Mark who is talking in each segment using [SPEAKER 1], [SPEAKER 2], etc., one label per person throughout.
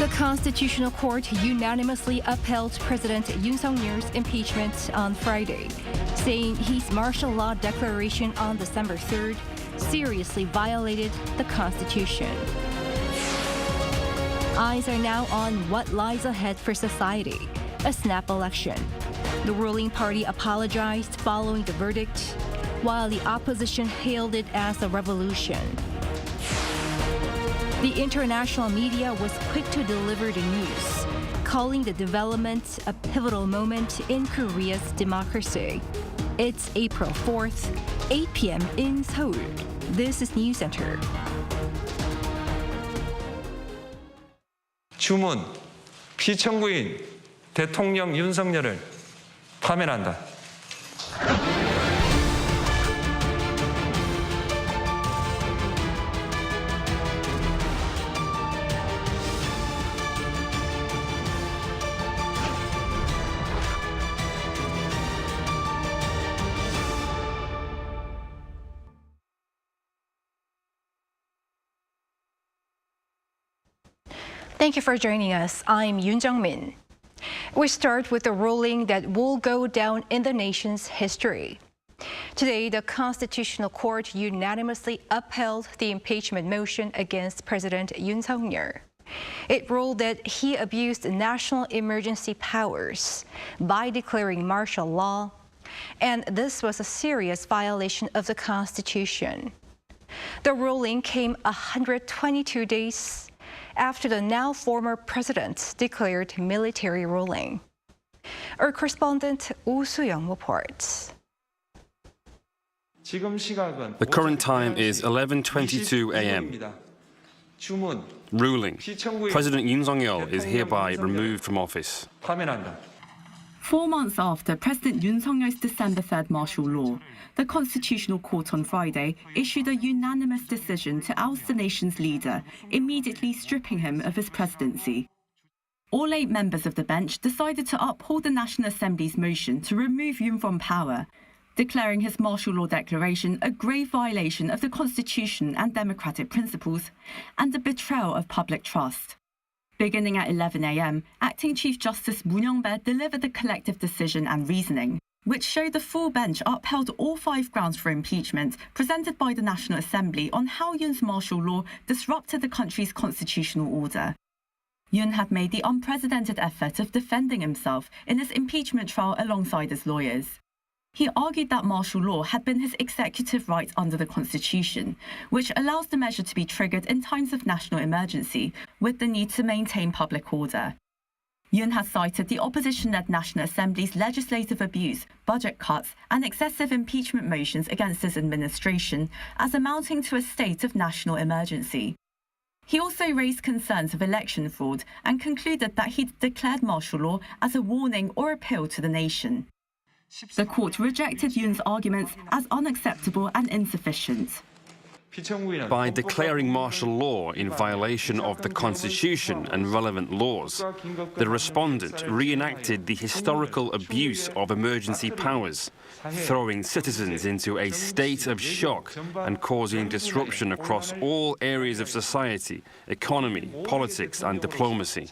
[SPEAKER 1] The Constitutional Court unanimously upheld President Yoon Suk Yeol's impeachment on Friday, saying his martial law declaration on December 3rd seriously violated the Constitution. Eyes are now on what lies ahead for society, a snap election. The ruling party apologized following the verdict, while the opposition hailed it as a revolution. The international media was quick to deliver the news, calling the development a pivotal moment in Korea's democracy. It's April 4th, 8 p.m. in Seoul. This is Newscenter.
[SPEAKER 2] 주문, 피청구인 대통령 윤석열을 파면한다.
[SPEAKER 1] Thank you for joining us. I'm Yoon Jung-min. We start with a ruling that will go down in the nation's history. Today, the Constitutional Court unanimously upheld the impeachment motion against President Yoon Suk Yeol. It ruled that he abused national emergency powers by declaring martial law, and this was a serious violation of the Constitution. The ruling came 122 days after the now former president declared military ruling. Our correspondent Oh Soo-young reports.
[SPEAKER 3] The current time is 11:22 a.m. Ruling. President Yoon Suk Yeol is hereby removed from office.
[SPEAKER 4] 4 months after President Yoon Suk Yeol's December 3rd martial law, the Constitutional Court on Friday issued a unanimous decision to oust the nation's leader, immediately stripping him of his presidency. All 8 members of the bench decided to uphold the National Assembly's motion to remove Yoon from power, declaring his martial law declaration a grave violation of the Constitution and democratic principles and a betrayal of public trust. Beginning at 11 a.m., Acting Chief Justice Moon Young-bae delivered the collective decision and reasoning, which showed the full bench upheld all 5 grounds for impeachment presented by the National Assembly on how Yoon's martial law disrupted the country's constitutional order. Yoon had made the unprecedented effort of defending himself in his impeachment trial alongside his lawyers. He argued that martial law had been his executive right under the Constitution, which allows the measure to be triggered in times of national emergency, with the need to maintain public order. Yoon has cited the opposition-led National Assembly's legislative abuse, budget cuts, and excessive impeachment motions against his administration as amounting to a state of national emergency. He also raised concerns of election fraud and concluded that he'd declared martial law as a warning or appeal to the nation. The court rejected Yoon's arguments as unacceptable and insufficient.
[SPEAKER 3] By declaring martial law in violation of the Constitution and relevant laws, the respondent reenacted the historical abuse of emergency powers, throwing citizens into a state of shock and causing disruption across all areas of society, economy, politics, and diplomacy.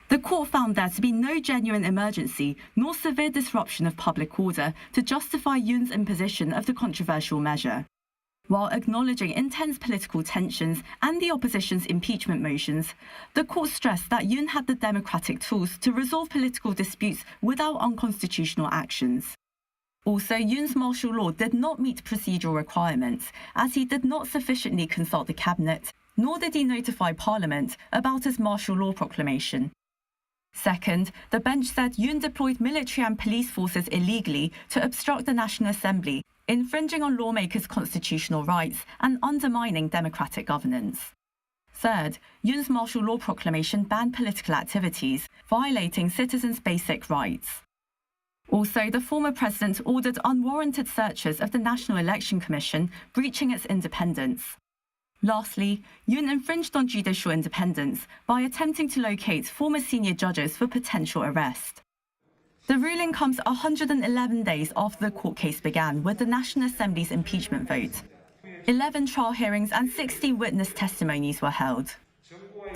[SPEAKER 4] The court found there to be no genuine emergency nor severe disruption of public order to justify Yoon's imposition of the controversial measure. While acknowledging intense political tensions and the opposition's impeachment motions, the court stressed that Yoon had the democratic tools to resolve political disputes without unconstitutional actions. Also, Yoon's martial law did not meet procedural requirements, as he did not sufficiently consult the cabinet, nor did he notify Parliament about his martial law proclamation. Second, the bench said Yoon deployed military and police forces illegally to obstruct the National Assembly, infringing on lawmakers' constitutional rights and undermining democratic governance. Third, Yoon's martial law proclamation banned political activities, violating citizens' basic rights. Also, the former president ordered unwarranted searches of the National Election Commission, breaching its independence. Lastly, Yoon infringed on judicial independence by attempting to locate former senior judges for potential arrest. The ruling comes 111 days after the court case began with the National Assembly's impeachment vote. 11 trial hearings and 60 witness testimonies were held.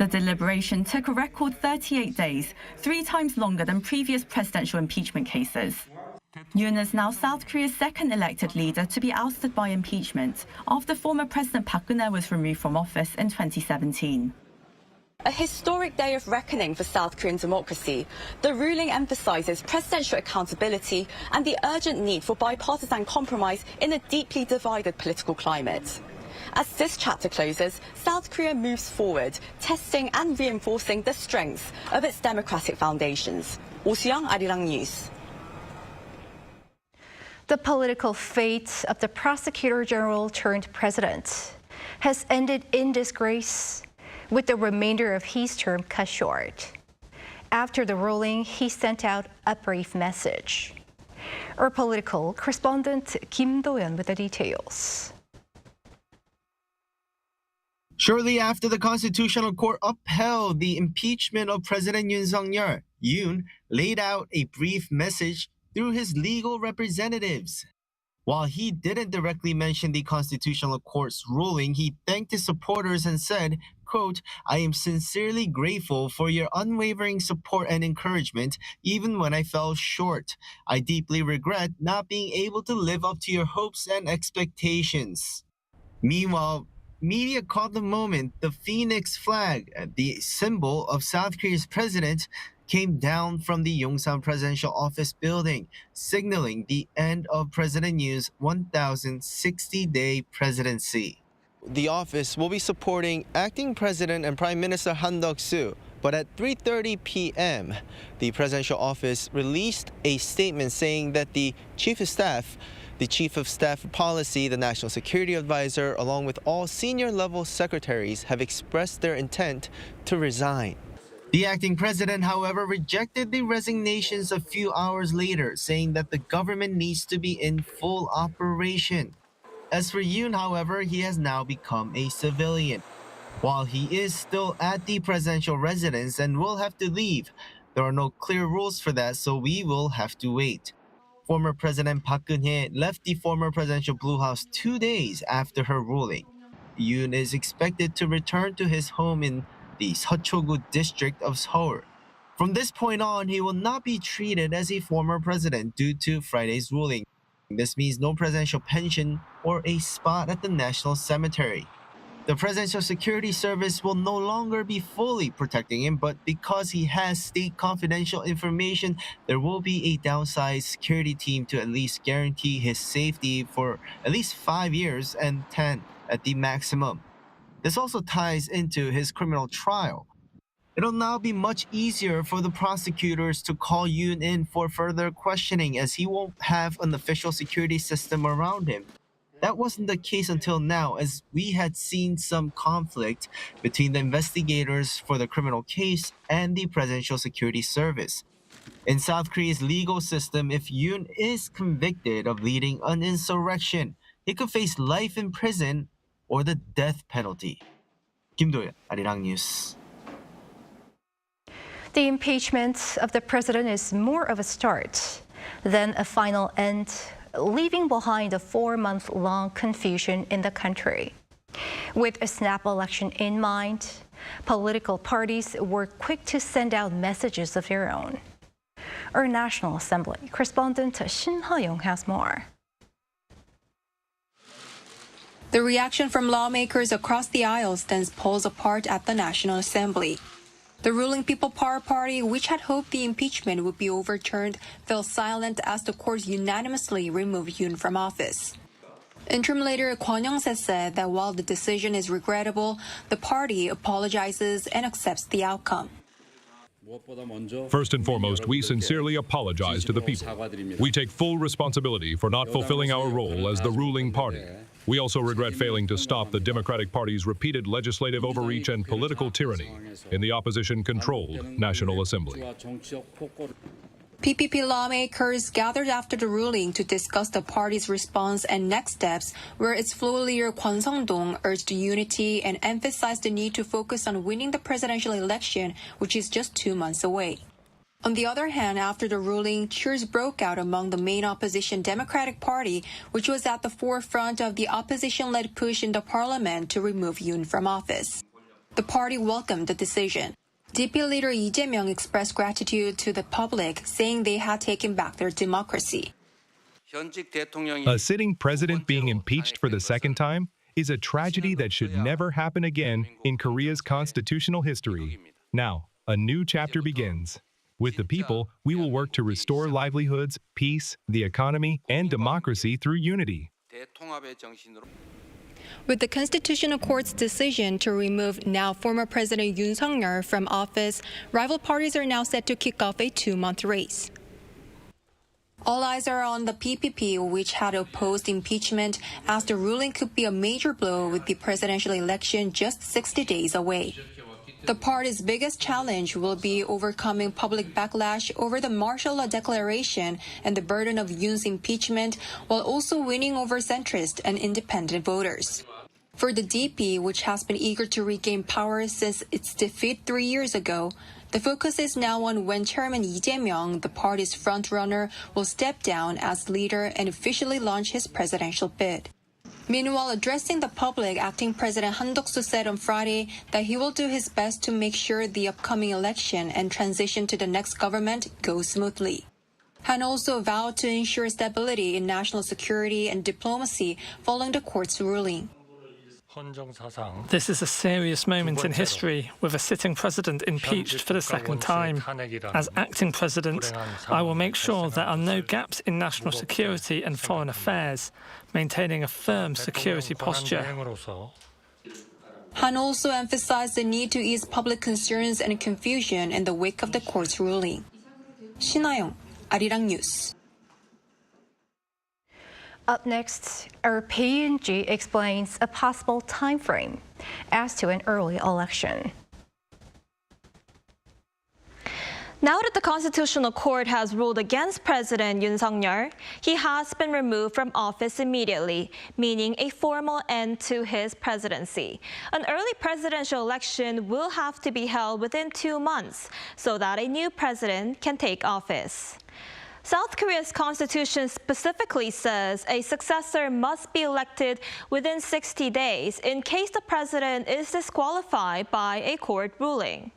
[SPEAKER 4] The deliberation took a record 38 days, 3 times longer than previous presidential impeachment cases. Yoon is now South Korea's second elected leader to be ousted by impeachment after former President Park Geun-hye was removed from office in 2017.
[SPEAKER 5] A historic day of reckoning for South Korean democracy. The ruling emphasizes presidential accountability and the urgent need for bipartisan compromise in a deeply divided political climate. As this chapter closes, South Korea moves forward, testing and reinforcing the strength of its democratic foundations. Oh Soo-young, Arirang News.
[SPEAKER 1] The political fate of the prosecutor general turned president has ended in disgrace, with the remainder of his term cut short. After the ruling, he sent out a brief message. Our political correspondent Kim Do-yeon with the details.
[SPEAKER 6] Shortly after the Constitutional Court upheld the impeachment of President Yoon Suk Yeol, Yoon laid out a brief message through his legal representatives. While he didn't directly mention the Constitutional Court's ruling, he thanked his supporters and said, quote, "I am sincerely grateful for your unwavering support and encouragement, even when I fell short. I deeply regret not being able to live up to your hopes and expectations." Meanwhile, media caught the moment the phoenix flag, the symbol of South Korea's president, came down from the Yongsan presidential office building, signaling the end of President Yoon's 1,060-day presidency. The office will be supporting acting President and Prime Minister Han Duck-soo, but at 3:30 p.m., the presidential office released a statement saying that the Chief of Staff for Policy, the National Security Advisor, along with all senior-level secretaries have expressed their intent to resign. The acting president, however, rejected the resignations a few hours later, saying that the government needs to be in full operation. As for Yoon, however, he has now become a civilian. While he is still at the presidential residence and will have to leave, there are no clear rules for that, so we will have to wait. Former President Park Geun-hye left the former presidential Blue House 2 days after her ruling. Yoon is expected to return to his home in the Seochogu district of Seoul. From this point on, he will not be treated as a former president due to Friday's ruling. This means no presidential pension or a spot at the National Cemetery. The Presidential Security Service will no longer be fully protecting him, but because he has state confidential information, there will be a downsized security team to at least guarantee his safety for at least 5 years and 10 at the maximum. This also ties into his criminal trial. It'll now be much easier for the prosecutors to call Yoon in for further questioning, as he won't have an official security system around him. That wasn't the case until now, as we had seen some conflict between the investigators for the criminal case and the Presidential Security Service. In South Korea's legal system, if Yoon is convicted of leading an insurrection, he could face life in prison or the death penalty. Kim Do-yeon, Arirang News.
[SPEAKER 1] The impeachment of the president is more of a start than a final end, leaving behind a 4-month-long confusion in the country. With a snap election in mind, political parties were quick to send out messages of their own. Our National Assembly correspondent Jinhae has more.
[SPEAKER 7] The reaction from lawmakers across the aisle stands poles apart at the National Assembly. The ruling People Power Party, which had hoped the impeachment would be overturned, fell silent as the court unanimously removed Yoon from office. Interim leader Kwon Young-se said that while the decision is regrettable, the party apologizes and accepts the outcome.
[SPEAKER 8] First and foremost, we sincerely apologize to the people. We take full responsibility for not fulfilling our role as the ruling party. We also regret failing to stop the Democratic Party's repeated legislative overreach and political tyranny in the opposition-controlled National Assembly.
[SPEAKER 7] PPP lawmakers gathered after the ruling to discuss the party's response and next steps, where its floor leader Kwon Sung-dong urged unity and emphasized the need to focus on winning the presidential election, which is just 2 months away. On the other hand, after the ruling, cheers broke out among the main opposition Democratic Party, which was at the forefront of the opposition-led push in the parliament to remove Yoon from office. The party welcomed the decision. DP leader Lee Jae-myung expressed gratitude to the public, saying they had taken back their democracy.
[SPEAKER 8] A sitting president being impeached for the second time is a tragedy that should never happen again in Korea's constitutional history. Now, a new chapter begins. With the people, we will work to restore livelihoods, peace, the economy, and democracy through unity.
[SPEAKER 7] With the Constitutional Court's decision to remove now former President Yoon Suk Yeol from office, rival parties are now set to kick off a 2-month race. All eyes are on the PPP, which had opposed impeachment, as the ruling could be a major blow with the presidential election just 60 days away. The party's biggest challenge will be overcoming public backlash over the martial law declaration and the burden of Yoon's impeachment, while also winning over centrist and independent voters. For the DP, which has been eager to regain power since its defeat 3 years ago, the focus is now on when Chairman Lee Jae-myung, the party's frontrunner, will step down as leader and officially launch his presidential bid. Meanwhile, addressing the public, acting President Han Duck-soo said on Friday that he will do his best to make sure the upcoming election and transition to the next government go smoothly. Han also vowed to ensure stability in national security and diplomacy following the court's ruling.
[SPEAKER 9] This is a serious moment in history, with a sitting president impeached for the second time. As acting president, I will make sure there are no gaps in national security and foreign affairs, maintaining a firm security posture.
[SPEAKER 7] Han also emphasized the need to ease public concerns and confusion in the wake of the court's ruling. 신하영, Arirang News.
[SPEAKER 1] Up next, our P&G explains a possible time frame as to an early election.
[SPEAKER 10] Now that the Constitutional Court has ruled against President Yoon Suk Yeol, he has been removed from office immediately, meaning a formal end to his presidency. An early presidential election will have to be held within 2 months so that a new president can take office. South Korea's constitution specifically says a successor must be elected within 60 days in case the president is disqualified by a court ruling.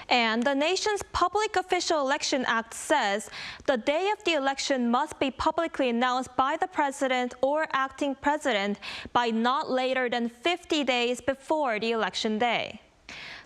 [SPEAKER 10] And the nation's Public Official Election Act says the day of the election must be publicly announced by the president or acting president by not later than 50 days before the election day.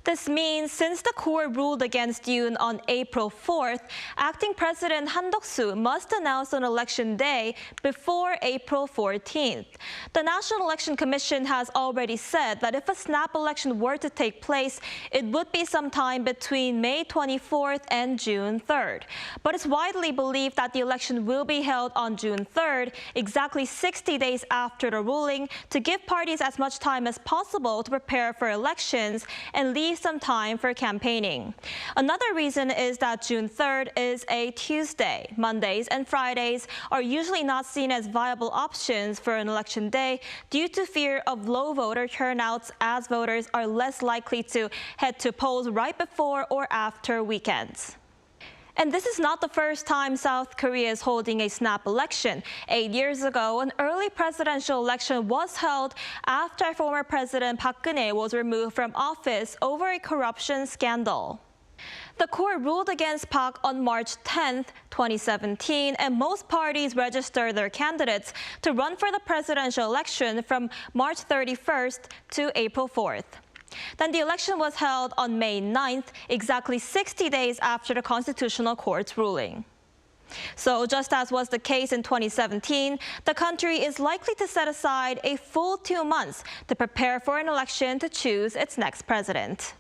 [SPEAKER 10] This means since the court ruled against Yoon on April 4th, acting President Han Duck-soo must announce an election day before April 14th. The National Election Commission has already said that if a snap election were to take place, it would be sometime between May 24th and June 3rd. But it's widely believed that the election will be held on June 3rd, exactly 60 days after the ruling, to give parties as much time as possible to prepare for elections and leave some time for campaigning. Another reason is that June 3rd is a Tuesday. Mondays and Fridays are usually not seen as viable options for an election day due to fear of low voter turnouts, as voters are less likely to head to polls right before or after weekends. And this is not the first time South Korea is holding a snap election. 8 years ago, an early presidential election was held after former President Park Geun-hye was removed from office over a corruption scandal. The court ruled against Park on March 10, 2017, and most parties registered their candidates to run for the presidential election from March 31st to April 4th. Then the election was held on May 9th, exactly 60 days after the Constitutional Court's ruling. So just as was the case in 2017, the country is likely to set aside a full 2 months to prepare for an election to choose its next president.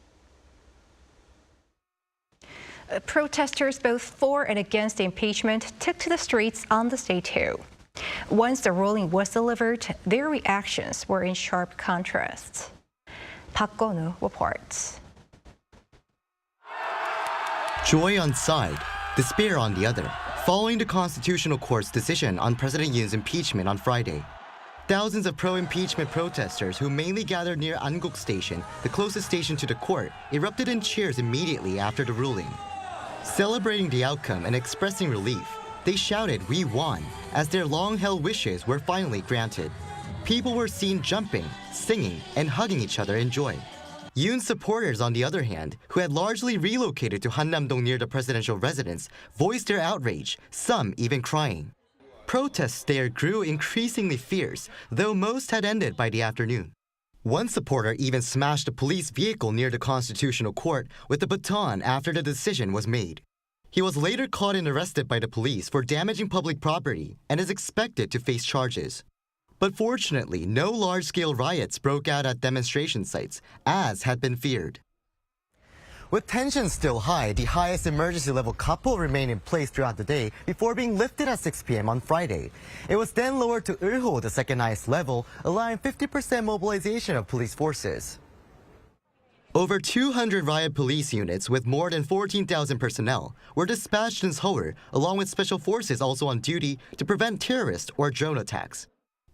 [SPEAKER 1] Protesters both for and against the impeachment took to the streets on the day too. Once the ruling was delivered, their reactions were in sharp contrast. Park Gun-woo reports.
[SPEAKER 11] Joy on side, despair on the other, following the Constitutional Court's decision on President Yoon's impeachment on Friday. Thousands of pro-impeachment protesters who mainly gathered near Anguk Station, the closest station to the court, erupted in cheers immediately after the ruling. Celebrating the outcome and expressing relief, they shouted, "We won," as their long-held wishes were finally granted. People were seen jumping, singing, and hugging each other in joy. Yoon's supporters, on the other hand, who had largely relocated to Hannam-dong near the presidential residence, voiced their outrage, some even crying. Protests there grew increasingly fierce, though most had ended by the afternoon. One supporter even smashed a police vehicle near the Constitutional Court with a baton after the decision was made. He was later caught and arrested by the police for damaging public property and is expected to face charges. But fortunately, no large-scale riots broke out at demonstration sites, as had been feared. With tensions still high, the highest emergency level couple remained in place throughout the day before being lifted at 6 p.m. on Friday. It was then lowered to Ulho, the second highest level, allowing 50% mobilization of police forces. Over 200 riot police units with more than 14,000 personnel were dispatched in Seoul, along with special forces also on duty to prevent terrorist or drone attacks.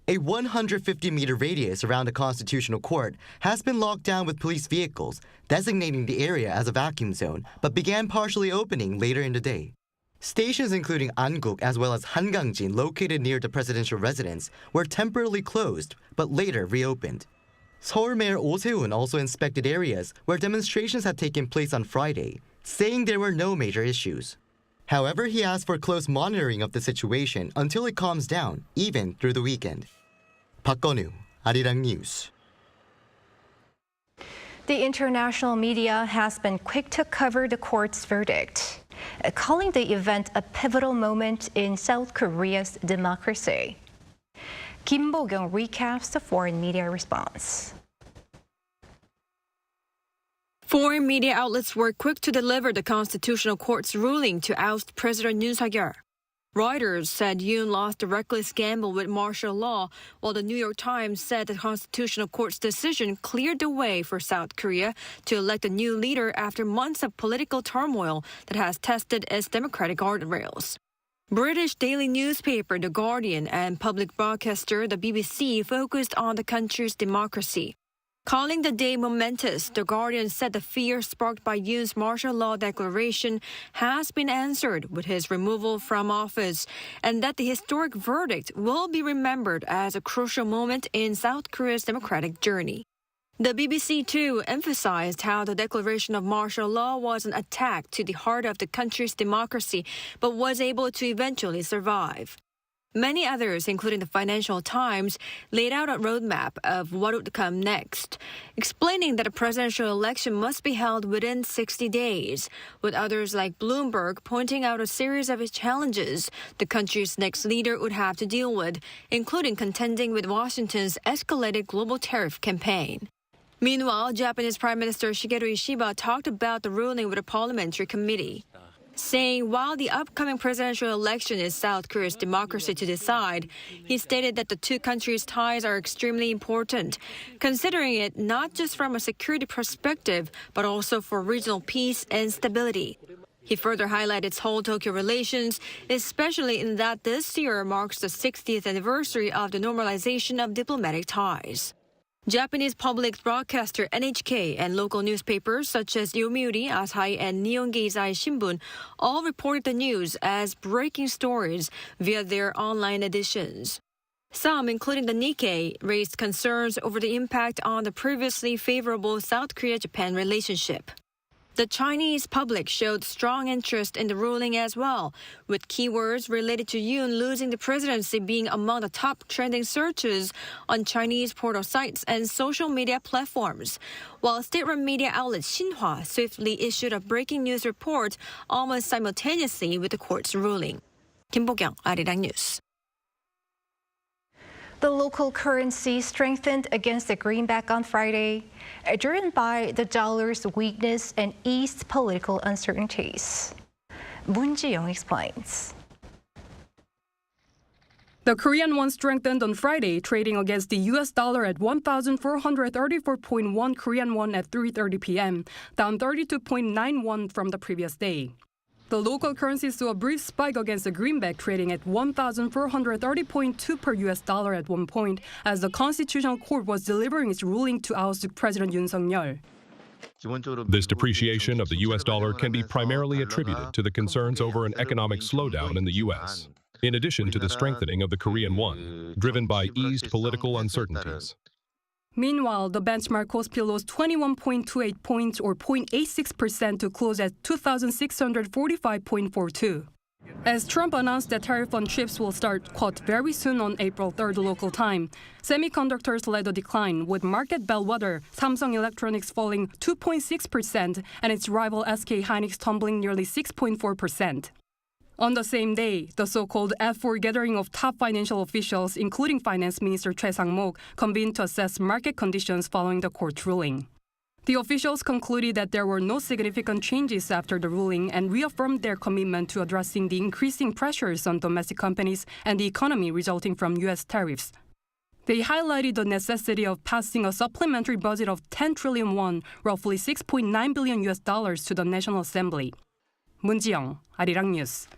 [SPEAKER 11] A 150-meter radius around the Constitutional Court has been locked down with police vehicles, designating the area as a vacuum zone, but began partially opening later in the day. Stations including Anguk as well as Hangangjin, located near the presidential residence, were temporarily closed, but later reopened. Seoul Mayor Oh Se-un also inspected areas where demonstrations had taken place on Friday, saying there were no major issues. However, he asked for close monitoring of the situation until it calms down, even through the weekend. Park Gun-woo, Arirang News.
[SPEAKER 1] The international media has been quick to cover the court's verdict, calling the event a pivotal moment in South Korea's democracy. Kim Bo-kyung recaps the foreign media response.
[SPEAKER 12] Foreign media outlets were quick to deliver the Constitutional Court's ruling to oust President Yoon Suk Yeol. Reuters said Yoon lost the reckless gamble with martial law, while the New York Times said the Constitutional Court's decision cleared the way for South Korea to elect a new leader after months of political turmoil that has tested its democratic guardrails. British daily newspaper The Guardian and public broadcaster the BBC focused on the country's democracy. Calling the day momentous, The Guardian said the fear sparked by Yoon's martial law declaration has been answered with his removal from office, and that the historic verdict will be remembered as a crucial moment in South Korea's democratic journey. The BBC, too, emphasized how the declaration of martial law was an attack to the heart of the country's democracy, but was able to eventually survive. Many others, including the Financial Times, laid out a roadmap of what would come next, explaining that a presidential election must be held within 60 days, with others like Bloomberg pointing out a series of challenges the country's next leader would have to deal with, including contending with Washington's escalated global tariff campaign. Meanwhile, Japanese Prime Minister Shigeru Ishiba talked about the ruling with a parliamentary committee, saying while the upcoming presidential election is South Korea's democracy to decide, he stated that the two countries' ties are extremely important, considering it not just from a security perspective, but also for regional peace and stability. He further highlighted Seoul-Tokyo relations, especially in that this year marks the 60th anniversary of the normalization of diplomatic ties. Japanese public broadcaster NHK and local newspapers such as Yomiuri, Asahi, and Nihon Keizai Shimbun all reported the news as breaking stories via their online editions. Some, including the Nikkei, raised concerns over the impact on the previously favorable South Korea-Japan relationship. The Chinese public showed strong interest in the ruling as well, with keywords related to Yoon losing the presidency being among the top trending searches on Chinese portal sites and social media platforms, while state-run media outlet Xinhua swiftly issued a breaking news report almost simultaneously with the court's ruling. Kim Bo-kyung, Arirang News.
[SPEAKER 1] The local currency strengthened against the greenback on Friday, driven by the dollar's weakness and eased political uncertainties. Moon Ji-young explains.
[SPEAKER 13] The Korean won strengthened on Friday, trading against the US dollar at 1,434.1 Korean won at 3:30 p.m., down 32.91 from the previous day. The local currency saw a brief spike against the greenback, trading at 1,430.2 per US dollar at one point, as the Constitutional Court was delivering its ruling to oust President Yoon Suk Yeol.
[SPEAKER 8] This depreciation of the US dollar can be primarily attributed to the concerns over an economic slowdown in the US, in addition to the strengthening of the Korean won, driven by eased political uncertainties.
[SPEAKER 13] Meanwhile, the benchmark KOSPI lost 21.28 points or 0.86% to close at 2,645.42. As Trump announced that tariff on chips will start cut very soon on April 3rd local time, semiconductors led a decline, with market bellwether Samsung Electronics falling 2.6% and its rival SK Hynix tumbling nearly 6.4%. On the same day, the so-called F4 gathering of top financial officials, including Finance Minister Choi Sang-mok, convened to assess market conditions following the court ruling. The officials concluded that there were no significant changes after the ruling and reaffirmed their commitment to addressing the increasing pressures on domestic companies and the economy resulting from U.S. tariffs. They highlighted the necessity of passing a supplementary budget of 10 trillion won, roughly $6.9 billion to the National Assembly. Moon Ji-young, Arirang News.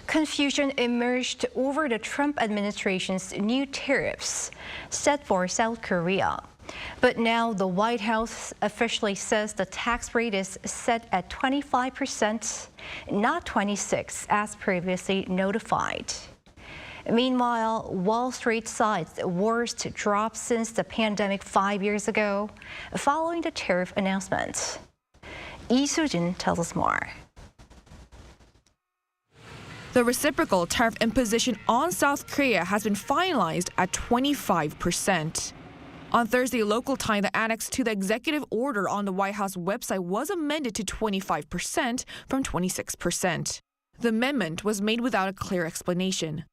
[SPEAKER 1] Confusion emerged over the Trump administration's new tariffs set for South Korea. But now the White House officially says the tax rate is set at 25%, not 26%, as previously notified. Meanwhile, Wall Street cites the worst drop since the pandemic 5 years ago, following the tariff announcement. Lee Soo-jin tells us more.
[SPEAKER 14] The reciprocal tariff imposition on South Korea has been finalized at 25%. On Thursday local time, the annex to the executive order on the White House website was amended to 25% from 26%. The amendment was made without a clear explanation.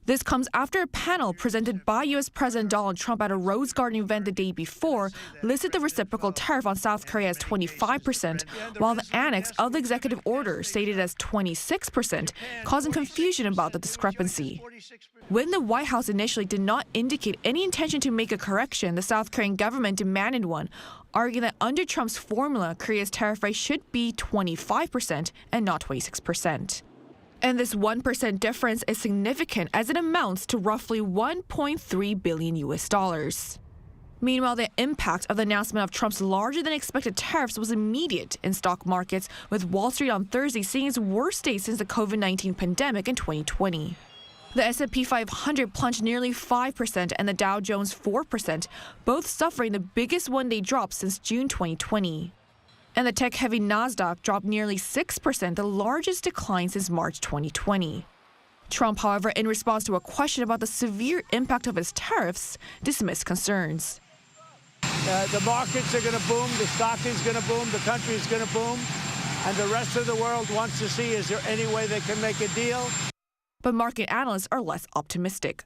[SPEAKER 14] This comes after a panel presented by U.S. President Donald Trump at a Rose Garden event the day before listed the reciprocal tariff on South Korea as 25%, while the annex of the executive order stated as 26%, causing confusion about the discrepancy. When the White House initially did not indicate any intention to make a correction, the South Korean government demanded one, arguing that under Trump's formula, Korea's tariff rate should be 25% and not 26%. And this 1% difference is significant as it amounts to roughly $1.3 billion. Meanwhile, the impact of the announcement of Trump's larger than expected tariffs was immediate in stock markets, with Wall Street on Thursday seeing its worst day since the COVID-19 pandemic in 2020. The S&P 500 plunged nearly 5% and the Dow Jones 4%, both suffering the biggest one-day drop since June 2020. And the tech-heavy Nasdaq dropped nearly 6%, the largest decline since March 2020. Trump, however, in response to a question about the severe impact of his tariffs, dismissed concerns.
[SPEAKER 15] The markets are going to boom, the stock is going to boom, the country is going to boom, and the rest of the world wants to see, is there any way they can make a deal?
[SPEAKER 14] But market analysts are less optimistic.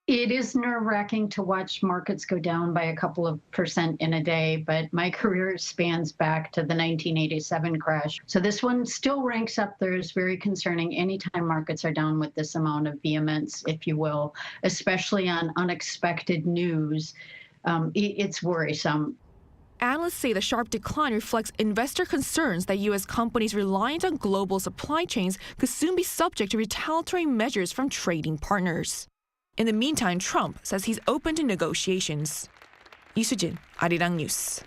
[SPEAKER 16] It is nerve-wracking to watch markets go down by a couple of % in a day, but my career spans back to the 1987 crash. So this one still ranks up there as very concerning anytime markets are down with this amount of vehemence, if you will, especially on unexpected news. It's worrisome.
[SPEAKER 14] Analysts say the sharp decline reflects investor concerns that U.S. companies reliant on global supply chains could soon be subject to retaliatory measures from trading partners. In the meantime, Trump says he's open to negotiations. Lee Soo-jin, Arirang News.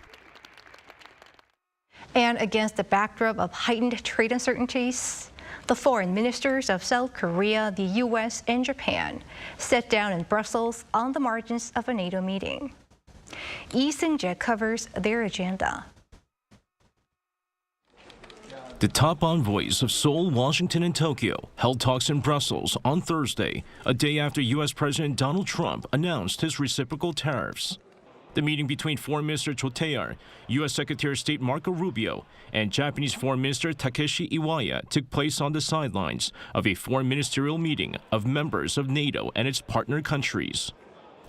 [SPEAKER 1] And against the backdrop of heightened trade uncertainties, the foreign ministers of South Korea, the U.S., and Japan sat down in Brussels on the margins of a NATO meeting. Lee Seung-jae covers their agenda.
[SPEAKER 17] The top envoys of Seoul, Washington, and Tokyo held talks in Brussels on Thursday, a day after U.S. President Donald Trump announced his reciprocal tariffs. The meeting between Foreign Minister Cho Tae-yeol, U.S. Secretary of State Marco Rubio, and Japanese Foreign Minister Takeshi Iwaya took place on the sidelines of a foreign ministerial meeting of members of NATO and its partner countries.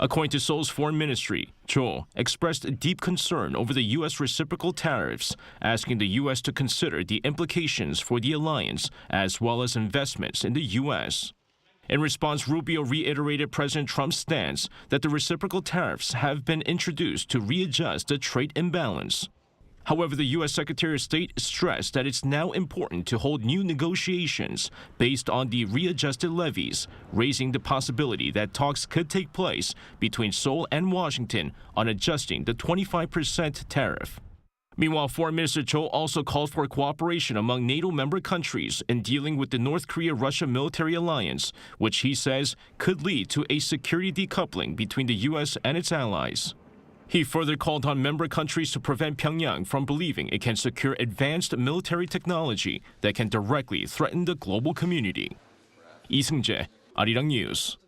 [SPEAKER 17] According to Seoul's foreign ministry, Cho expressed deep concern over the U.S. reciprocal tariffs, asking the U.S. to consider the implications for the alliance as well as investments in the U.S. In response, Rubio reiterated President Trump's stance that the reciprocal tariffs have been introduced to readjust the trade imbalance. However, the U.S. Secretary of State stressed that it's now important to hold new negotiations based on the readjusted levies, raising the possibility that talks could take place between Seoul and Washington on adjusting the 25% tariff. Meanwhile, Foreign Minister Cho also called for cooperation among NATO member countries in dealing with the North Korea-Russia military alliance, which he says could lead to a security decoupling between the U.S. and its allies. He further called on member countries to prevent Pyongyang from believing it can secure advanced military technology that can directly threaten the global community. Lee Seung-jae, Arirang News.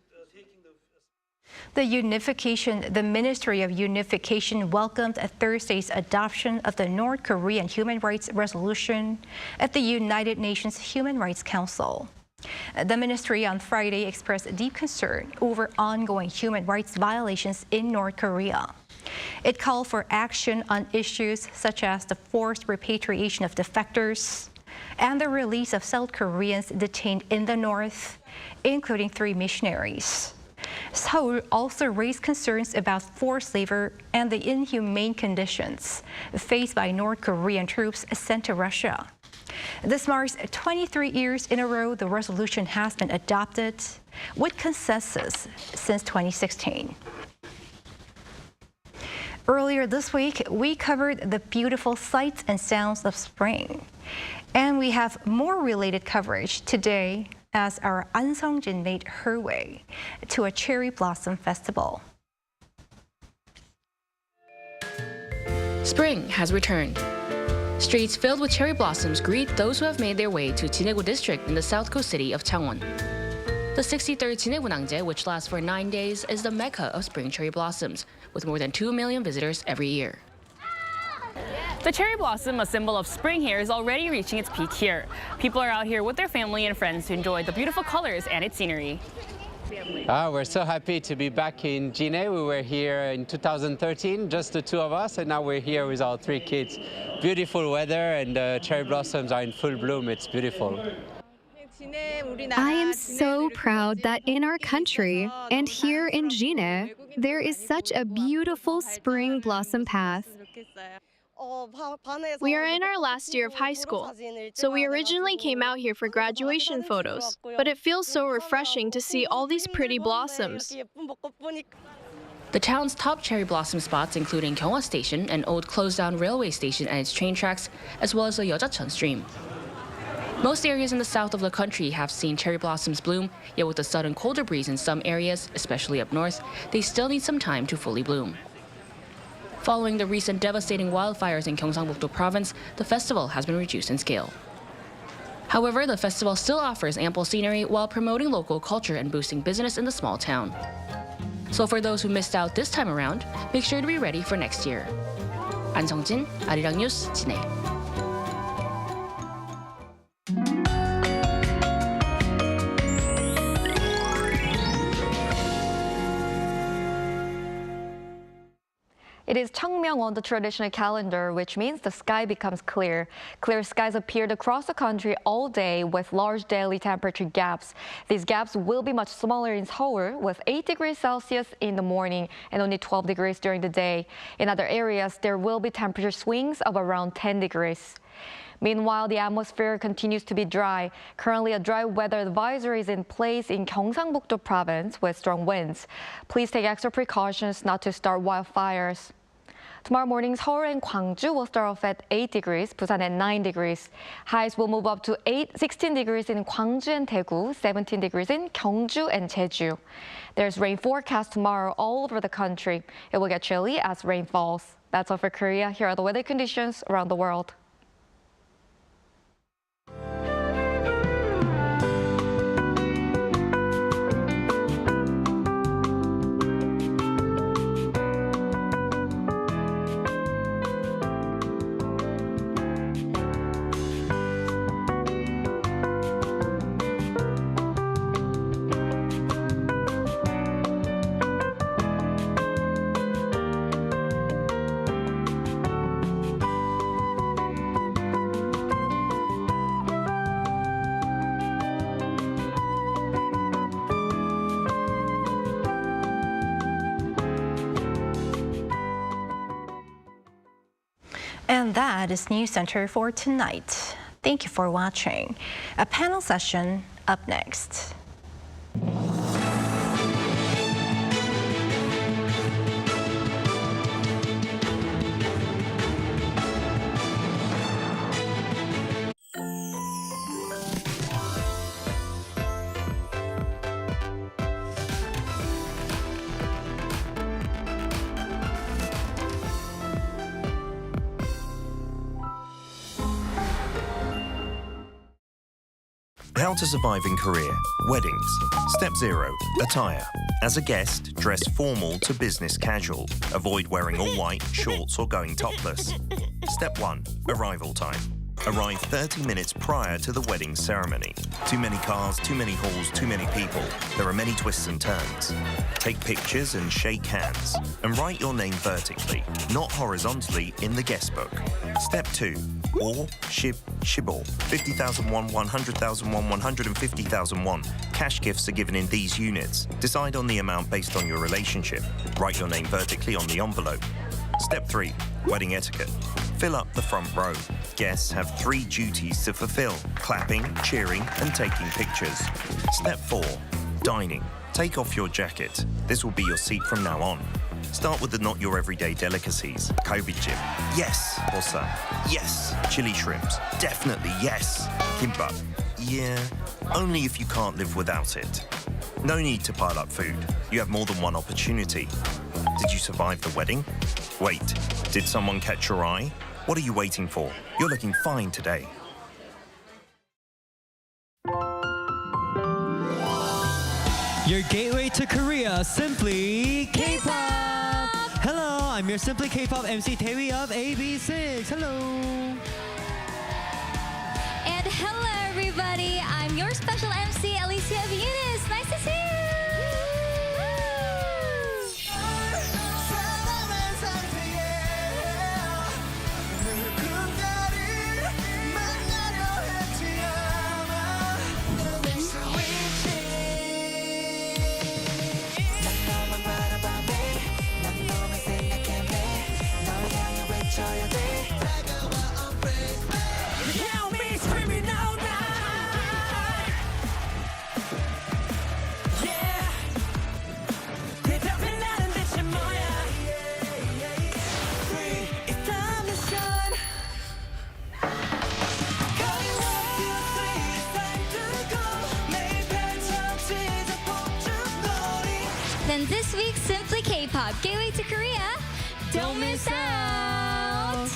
[SPEAKER 1] The Ministry of Unification welcomed Thursday's adoption of the North Korean human rights resolution at the United Nations Human Rights Council. The ministry on Friday expressed deep concern over ongoing human rights violations in North Korea. It called for action on issues such as the forced repatriation of defectors and the release of South Koreans detained in the north, including 3 missionaries. Seoul also raised concerns about forced labor and the inhumane conditions faced by North Korean troops sent to Russia. This marks 23 years in a row the resolution has been adopted, with consensus since 2016. Earlier this week, we covered the beautiful sights and sounds of spring. And we have more related coverage today as our An Sung-jin made her way to a cherry blossom festival.
[SPEAKER 18] Spring has returned. Streets filled with cherry blossoms greet those who have made their way to Jinhae district in the south coast city of Changwon. The 63rd Jinhae Gunhangjae, which lasts for 9 days, is the mecca of spring cherry blossoms, with more than 2 million visitors every year.
[SPEAKER 19] The cherry blossom, a symbol of spring here, is already reaching its peak here. People are out here with their family and friends to enjoy the beautiful colors and its scenery.
[SPEAKER 20] We're so happy to be back in Jinhae. We were here in 2013, just the 2 of us, and now we're here with our 3 kids. Beautiful weather and the cherry blossoms are in full bloom. It's beautiful.
[SPEAKER 21] I am so proud that in our country and here in Jinhae, there is such a beautiful spring blossom path.
[SPEAKER 22] We are in our last year of high school, so we originally came out here for graduation photos, but it feels so refreshing to see all these pretty blossoms.
[SPEAKER 18] The town's top cherry blossom spots including Gyeonghwa Station, an old closed-down railway station and its train tracks, as well as the Yeojacheon stream. Most areas in the south of the country have seen cherry blossoms bloom, yet with the sudden colder breeze in some areas, especially up north, they still need some time to fully bloom. Following the recent devastating wildfires in Gyeongsangbuk-do province, the festival has been reduced in scale. However, the festival still offers ample scenery while promoting local culture and boosting business in the small town. So for those who missed out this time around, make sure to be ready for next year. An Sung-jin, Arirang News, Jinhae.
[SPEAKER 23] It is Cheongmyeong on the traditional calendar, which means the sky becomes clear. Clear skies appeared across the country all day with large daily temperature gaps. These gaps will be much smaller in Seoul, with 8 degrees Celsius in the morning and only 12 degrees during the day. In other areas, there will be temperature swings of around 10 degrees. Meanwhile, the atmosphere continues to be dry. Currently, a dry weather advisory is in place in Gyeongsangbuk-do province with strong winds. Please take extra precautions not to start wildfires. Tomorrow morning, Seoul and Gwangju will start off at 8 degrees, Busan at 9 degrees. Highs will move up to 16 degrees in Gwangju and Daegu, 17 degrees in Gyeongju and Jeju. There's rain forecast tomorrow all over the country. It will get chilly as rain falls. That's all for Korea. Here are the weather conditions around the world.
[SPEAKER 1] And that is Newscenter for tonight. Thank you for watching. A panel session up next.
[SPEAKER 2] How to survive in Korea. Weddings. Step 0. Attire. As a guest, dress formal to business casual. Avoid wearing all white, shorts or going topless. Step 1. Arrival time. Arrive 30 minutes prior to the wedding ceremony. Too many cars, too many halls, too many people. There are many twists and turns. Take pictures and shake hands. And write your name vertically, not horizontally, in the guest book. Step 2. Or, shibor. 50,000 won, 100,000 won, 150,000 won. Cash gifts are given in these units. Decide on the amount based on your relationship. Write your name vertically on the envelope. Step 3. Wedding etiquette. Fill up the front row. Guests have 3 duties to fulfill: clapping, cheering, and taking pictures. Step 4. Dining. Take off your jacket. This will be your seat from now on. Start with the not your everyday delicacies. Galbijjim. Yes. Bosa. Yes. Chili shrimps. Definitely yes. Kimbap. Yeah. Only if you can't live without it. No need to pile up food. You have more than one opportunity. Did you survive the wedding? Wait, did someone catch your eye? What are you waiting for? You're looking fine today.
[SPEAKER 3] Your gateway to Korea, Simply K-pop! Hello, I'm your Simply K-pop MC Taewi of AB6. Hello!
[SPEAKER 4] And hello, everybody. I'm your special MC, Alicia of Eunice. Nice to see you. Then this week's Simply K-pop Gateway to Korea. Don't miss out!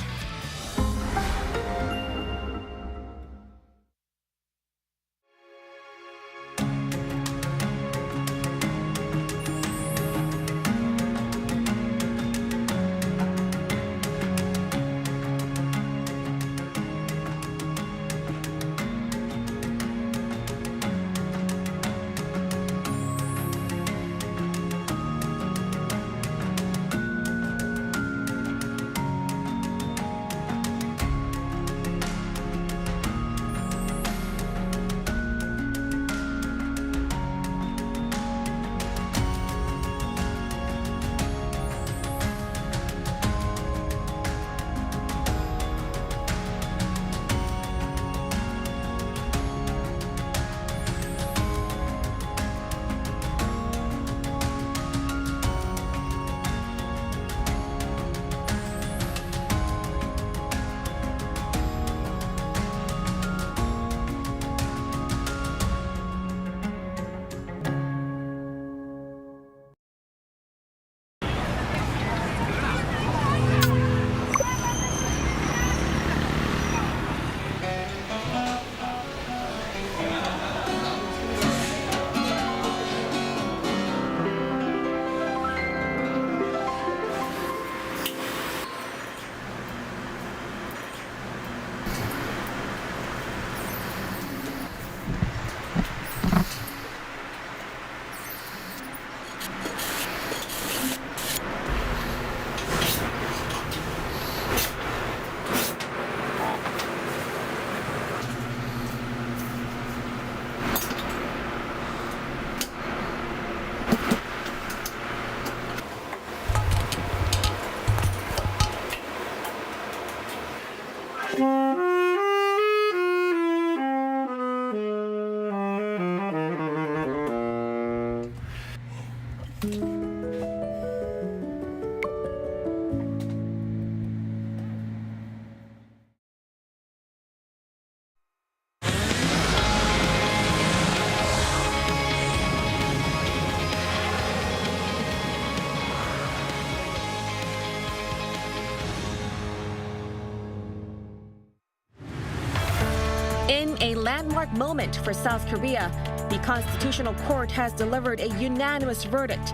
[SPEAKER 5] A landmark moment for South Korea. The Constitutional Court has delivered a unanimous verdict.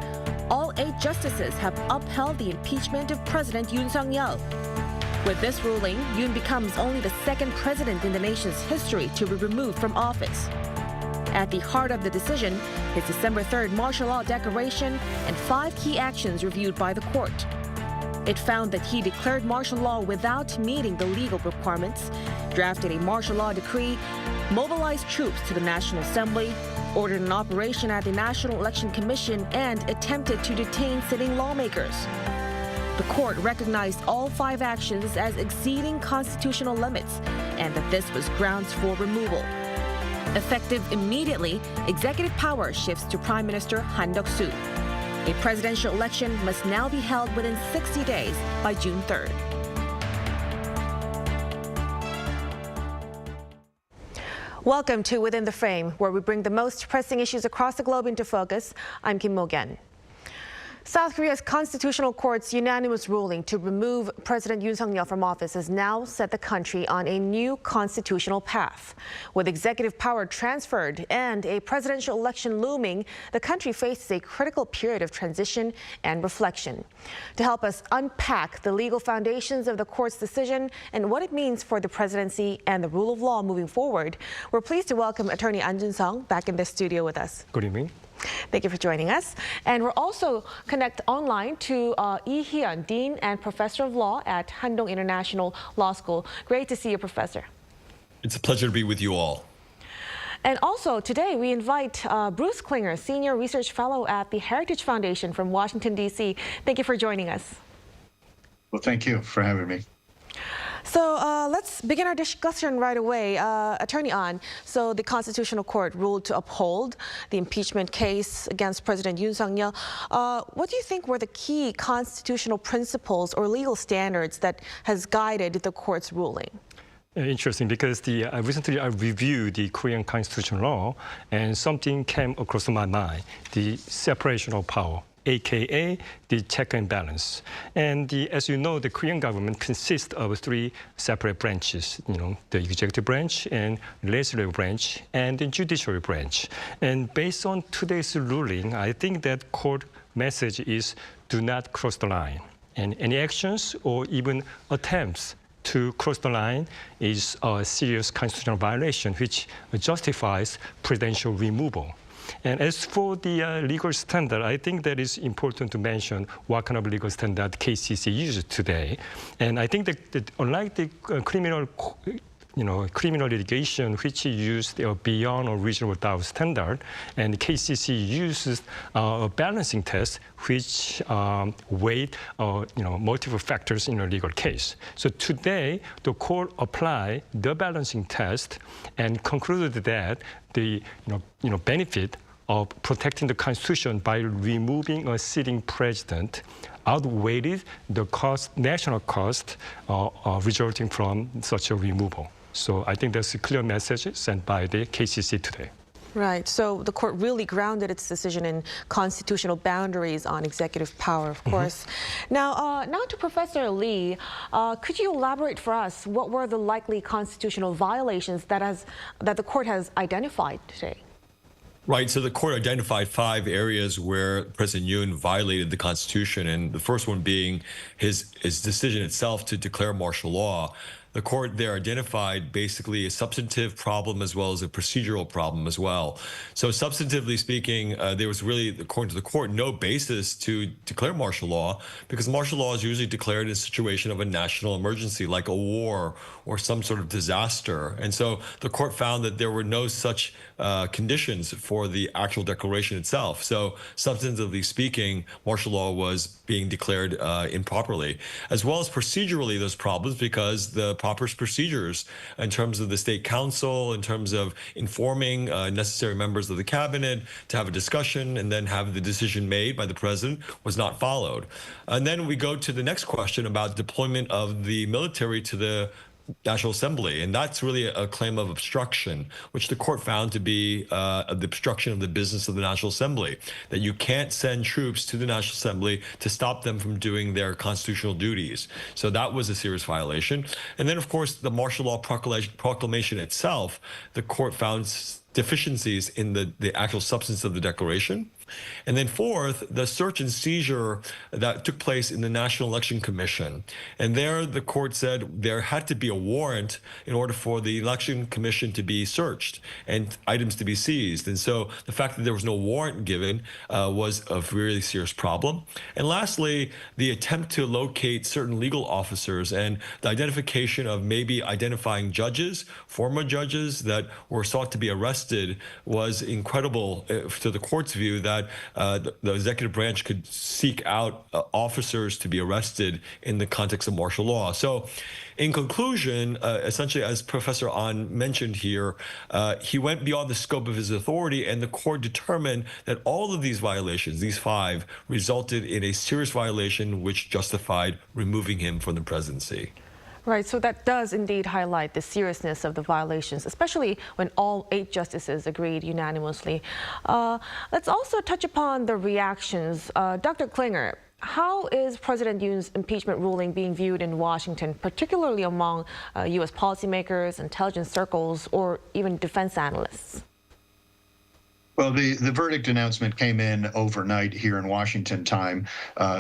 [SPEAKER 5] All 8 justices have upheld the impeachment of President Yoon Suk Yeol. With this ruling, Yoon becomes only the 2nd president in the nation's history to be removed from office. At the heart of the decision, his December 3rd martial law declaration and 5 key actions reviewed by the court. It found that he declared martial law without meeting the legal requirements, drafted a martial law decree, mobilized troops to the National Assembly, ordered an operation at the National Election Commission, and attempted to detain sitting lawmakers. The court recognized all 5 actions as exceeding constitutional limits and that this was grounds for removal. Effective immediately, executive power shifts to Prime Minister Han Duck-soo. A presidential election must now be held within 60 days by June 3rd. Welcome to Within the Frame, where we bring the most pressing issues across the globe into focus. I'm Kim Mo-gen. South Korea's Constitutional Court's unanimous ruling to remove President Yoon Suk Yeol from office has now set the country on a new constitutional path. With executive power transferred and a presidential election looming, the country faces a critical period of transition and reflection. To help us unpack the legal foundations of the court's decision and what it means for the presidency and the rule of law moving forward, we're pleased to welcome attorney An Jun-sung back in the studio with us.
[SPEAKER 6] Good evening.
[SPEAKER 5] Thank you for joining us. And we're also connect online to Lee Hyun, Dean and Professor of Law at Handong International Law School. Great to see you, Professor.
[SPEAKER 6] It's a pleasure to be with you all.
[SPEAKER 5] And also today we invite Bruce Klinger, Senior Research Fellow at the Heritage Foundation from Washington, D.C. Thank you for joining us.
[SPEAKER 9] Well, thank you for having me.
[SPEAKER 5] So let's begin our discussion right away. Attorney An, so the Constitutional Court ruled to uphold the impeachment case against President Yoon Suk Yeol. What do you think were the key constitutional principles or legal standards that has guided the court's ruling?
[SPEAKER 6] Interesting, because recently I reviewed the Korean constitutional law, and something came across my mind: the separation of power, aka the check and balance. And as you know, the Korean government consists of 3 separate branches, the executive branch and legislative branch and the judiciary branch. And based on today's ruling, I think that court message is do not cross the line. And any actions or even attempts to cross the line is a serious constitutional violation, which justifies presidential removal. And as for the legal standard, I think that is important to mention what kind of legal standard KCC uses today. And I think that unlike the criminal litigation, which used a beyond a reasonable doubt standard, and KCC uses a balancing test, which weighed multiple factors in a legal case. So today, the court applied the balancing test and concluded that the benefit of protecting the Constitution by removing a sitting president outweighed the national cost resulting from such a removal. So I think that's a clear message sent by the KCC today.
[SPEAKER 5] Right. So the court really grounded its decision in constitutional boundaries on executive power, of course. Now to Professor Lee, could you elaborate for us what were the likely constitutional violations that the court has identified today?
[SPEAKER 6] Right. So the court identified 5 areas where President Yoon violated the Constitution, and the first one being his decision itself to declare martial law. The court there identified basically a substantive problem as well as a procedural problem as well. So substantively speaking, there was really, according to the court, no basis to declare martial law, because martial law is usually declared in a situation of a national emergency, like a war or some sort of disaster. And so the court found that there were no such conditions for the actual declaration itself. So substantively speaking, martial law was being declared improperly, as well as procedurally there's problems because the proper procedures in terms of the state council, in terms of informing necessary members of the cabinet to have a discussion and then have the decision made by the president was not followed. And then we go to the next question about deployment of the military to the National Assembly, and that's really a claim of obstruction, which the court found to be the obstruction of the business of the National Assembly, that you can't send troops to the National Assembly to stop them from doing their constitutional duties. So that was a serious violation. And then, of course, the martial law proclamation itself, the court found deficiencies in the actual substance of the declaration. And then fourth, the search and seizure that took place in the National Election Commission. And there the court said there had to be a warrant in order for the Election Commission to be searched and items to be seized. And so the fact that there was no warrant given was a really serious problem. And lastly, the attempt to locate certain legal officers and the identification of maybe identifying judges, former judges that were sought to be arrested was incredible to the court's view that the executive branch could seek out officers to be arrested in the context of martial law. So in conclusion, essentially, as Professor An mentioned here, he went beyond the scope of his authority, and the court determined that all of these violations, these 5, resulted in a serious violation which justified removing him from the presidency.
[SPEAKER 5] Right, so that does indeed highlight the seriousness of the violations, especially when all 8 justices agreed unanimously. Let's also touch upon the reactions. Dr. Klinger, how is President Yoon's impeachment ruling being viewed in Washington, particularly among U.S. policymakers, intelligence circles, or even defense analysts?
[SPEAKER 9] Well, the verdict announcement came in overnight here in Washington time,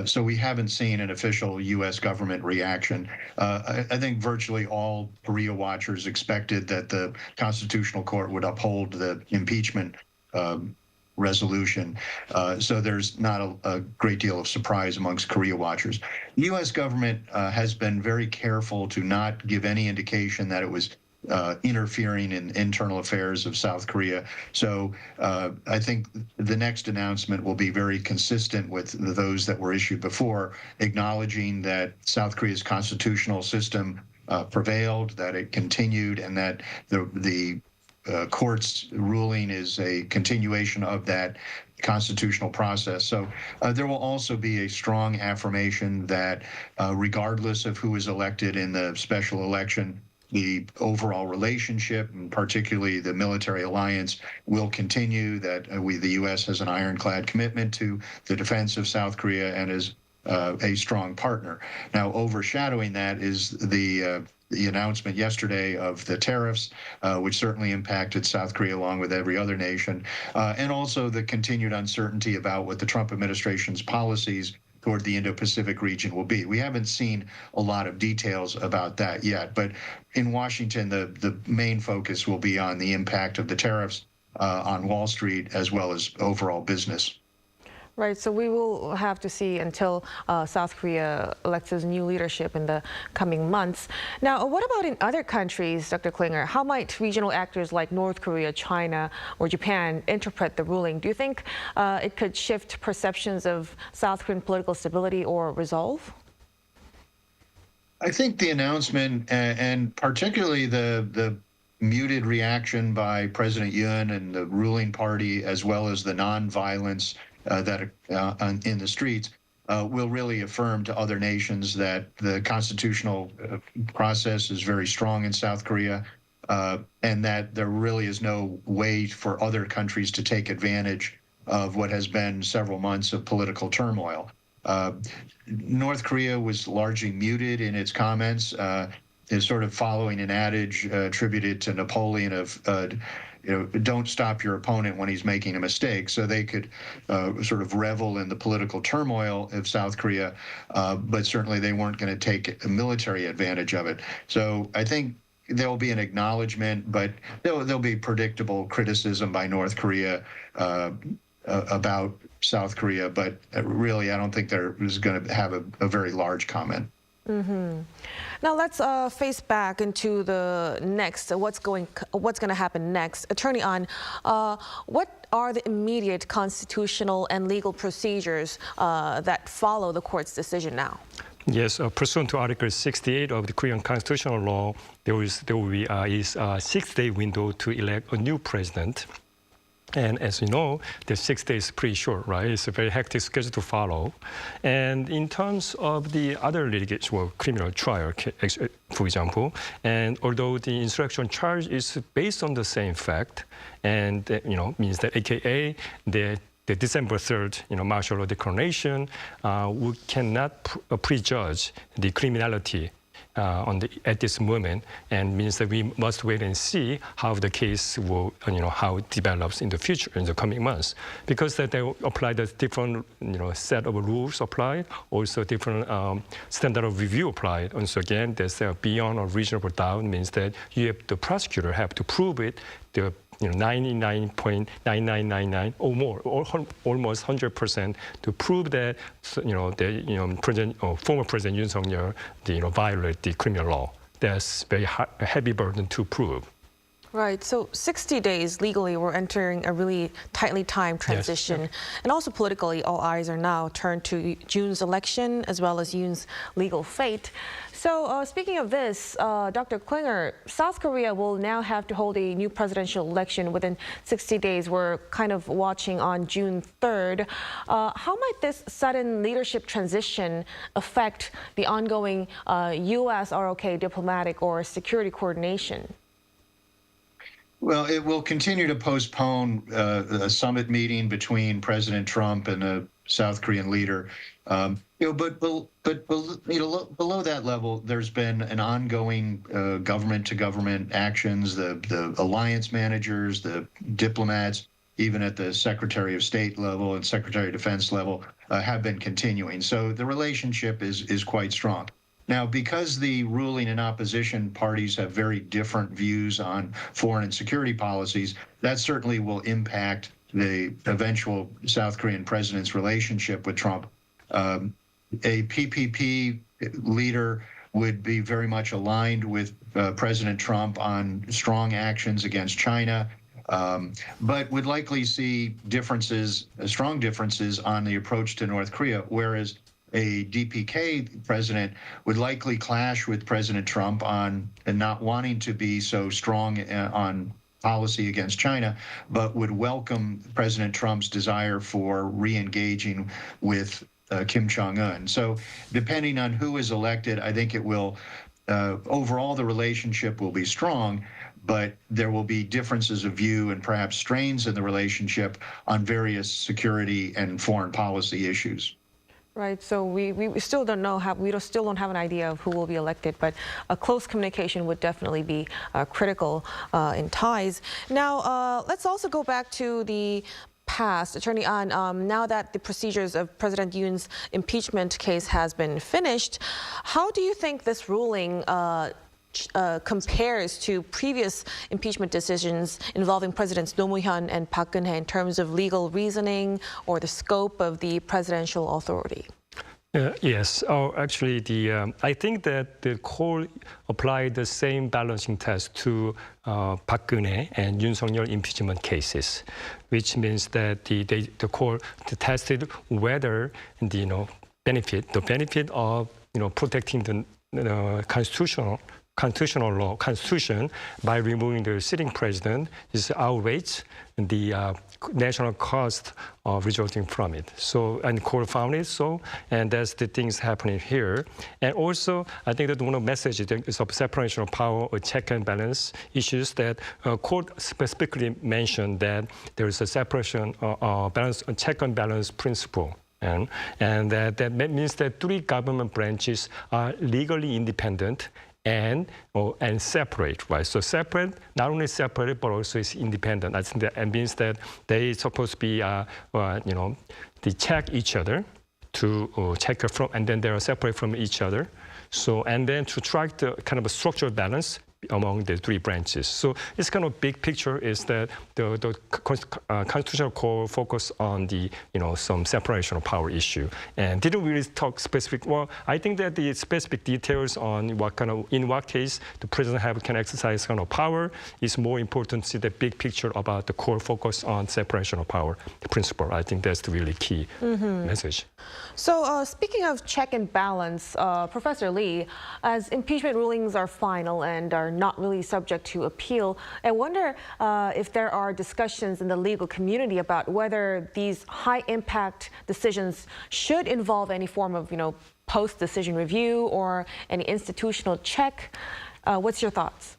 [SPEAKER 9] so we haven't seen an official U.S. government reaction. I think virtually all Korea watchers expected that the Constitutional Court would uphold the impeachment resolution, so there's not a great deal of surprise amongst Korea watchers. The U.S. government has been very careful to not give any indication that it was interfering in internal affairs of South Korea. So I think the next announcement will be very consistent with those that were issued before, acknowledging that South Korea's constitutional system prevailed, that it continued, and that the court's ruling is a continuation of that constitutional process. So there will also be a strong affirmation that regardless of who is elected in the special election, the overall relationship, and particularly the military alliance, will continue, that the U.S. has an ironclad commitment to the defense of South Korea and is a strong partner. Now, overshadowing that is the announcement yesterday of the tariffs, which certainly impacted South Korea along with every other nation, and also the continued uncertainty about what the Trump administration's policies toward the Indo-Pacific region will be. We haven't seen a lot of details about that yet, but in Washington, the main focus will be on the impact of the tariffs on Wall Street as well as overall business.
[SPEAKER 5] Right, so we will have to see until South Korea elects its new leadership in the coming months. Now, what about in other countries, Dr. Klinger? How might regional actors like North Korea, China, or Japan interpret the ruling? Do you think it could shift perceptions of South Korean political stability or resolve?
[SPEAKER 9] I think the announcement, and particularly the muted reaction by President Yoon and the ruling party, as well as the nonviolence that in the streets, will really affirm to other nations that the constitutional process is very strong in South Korea, and that there really is no way for other countries to take advantage of what has been several months of political turmoil. North Korea was largely muted in its comments, is sort of following an adage attributed to Napoleon of don't stop your opponent when he's making a mistake. So they could sort of revel in the political turmoil of South Korea, but certainly they weren't going to take a military advantage of it. So I think there'll be an acknowledgement, but there'll be predictable criticism by North Korea about South Korea, but really I don't think there is going to have a very large comment.
[SPEAKER 5] Mm-hmm. Now let's face back into the next. What's going to happen next? Attorney An, what are the immediate constitutional and legal procedures that follow the court's decision now?
[SPEAKER 7] Yes, pursuant to Article 68 of the Korean constitutional law, there will be a 6-day window to elect a new president. And as you know, the 6 days is pretty short, right? It's a very hectic schedule to follow. And in terms of the other litigation, well, criminal trial, for example, and although the insurrection charge is based on the same fact, and means that AKA the December 3rd, martial law declaration, we cannot prejudge the criminality at this moment, and means that we must wait and see how the case will, how it develops in the future, in the coming months, because that they apply the different, set of rules applied, also different standard of review applied. And so again, there's beyond a reasonable doubt means that the prosecutor have to prove it. The 99.9999 or more, or almost 100% to prove that former President Yoon Suk Yeol violated the criminal law. That's very heavy burden to prove.
[SPEAKER 5] Right. So 60 days legally, we're entering a really tightly timed transition. Yes. And also politically, all eyes are now turned to June's election as well as Yoon's legal fate. So speaking of this, Dr. Klinger, South Korea will now have to hold a new presidential election within 60 days. We're kind of watching on June 3rd. How might this sudden leadership transition affect the ongoing U.S. ROK diplomatic or security coordination?
[SPEAKER 9] Well, it will continue to postpone a summit meeting between President Trump and the South Korean leader. But below that level, there's been an ongoing government-to-government actions. The alliance managers, the diplomats, even at the Secretary of State level and Secretary of Defense level, have been continuing. So the relationship is quite strong. Now, because the ruling and opposition parties have very different views on foreign and security policies, that certainly will impact the eventual South Korean president's relationship with Trump. A PPP leader would be very much aligned with President Trump on strong actions against China, but would likely see strong differences on the approach to North Korea, whereas a DPK president would likely clash with President Trump on not wanting to be so strong on policy against China, but would welcome President Trump's desire for re-engaging with Kim Jong-un. So depending on who is elected, I think it will, overall the relationship will be strong, but there will be differences of view and perhaps strains in the relationship on various security and foreign policy issues.
[SPEAKER 5] Right, so we still don't know still don't have an idea of who will be elected, but a close communication would definitely be critical in ties. Now, let's also go back to the past. Attorney An, now that the procedures of President Yoon's impeachment case has been finished, how do you think this ruling compares to previous impeachment decisions involving Presidents Roh Moo-hyun and Park Geun-hye in terms of legal reasoning or the scope of the presidential authority?
[SPEAKER 7] Yes. Actually, I think that the court applied the same balancing test to Park Geun-hye and Yoon Suk Yeol impeachment cases, which means that the court tested whether the benefit of protecting the constitution by removing the sitting president is outweighs the national cost resulting from it. So, and the court found it so, and that's the things happening here. And also, I think that one of the messages is of separation of power or check and balance issues that court specifically mentioned that there is a separation balance, check and balance principle. And that means that three government branches are legally independent and separate, right? So separate, not only separate, but also is independent. I think that means that they supposed to be, they check each other to check from, and then they are separate from each other. So, and then to track the kind of a structural balance among the three branches. So it's kind of big picture is that the constitutional court focus on the, some separation of power issue and didn't really talk specific. Well, I think that the specific details on in what case the president can exercise kind of power is more important to see the big picture about the core focus on separation of power, the principle. I think that's the really key message.
[SPEAKER 5] So speaking of check and balance, Professor Lee, as impeachment rulings are final and are not really subject to appeal. I wonder if there are discussions in the legal community about whether these high-impact decisions should involve any form of, post-decision review or any institutional check. What's your thoughts?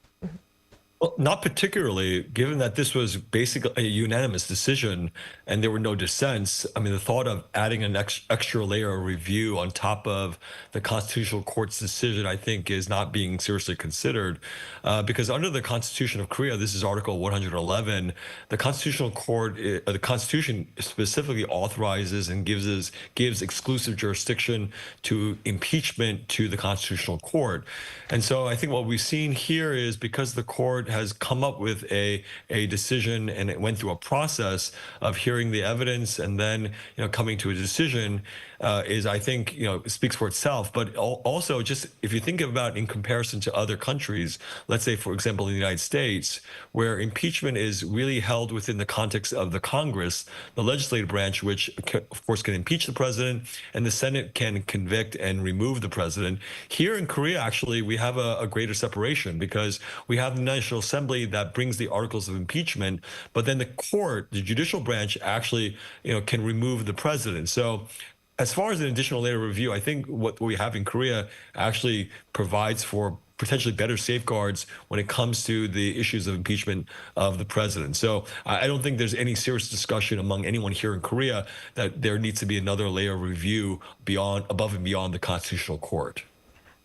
[SPEAKER 6] Well, not particularly, given that this was basically a unanimous decision and there were no dissents. I mean, the thought of adding an extra layer of review on top of the Constitutional Court's decision, I think, is not being seriously considered. Because under the Constitution of Korea, this is Article 111, the Constitutional Court, the Constitution specifically authorizes and gives exclusive jurisdiction to impeachment to the Constitutional Court. And so I think what we've seen here is because the court has come up with a decision and it went through a process of hearing the evidence and then coming to a decision is, I think, speaks for itself. But also, just if you think about in comparison to other countries, let's say, for example, in the United States, where impeachment is really held within the context of the Congress, the legislative branch, which of course can impeach the president, and the Senate can convict and remove the president. Here in Korea, actually, we have a greater separation because we have the National Assembly that brings the articles of impeachment, but then the court, the judicial branch, actually can remove the president. So as far as an additional layer of review, I think what we have in Korea actually provides for potentially better safeguards when it comes to the issues of impeachment of the president. So I don't think there's any serious discussion among anyone here in Korea that there needs to be another layer of review above and beyond the Constitutional Court.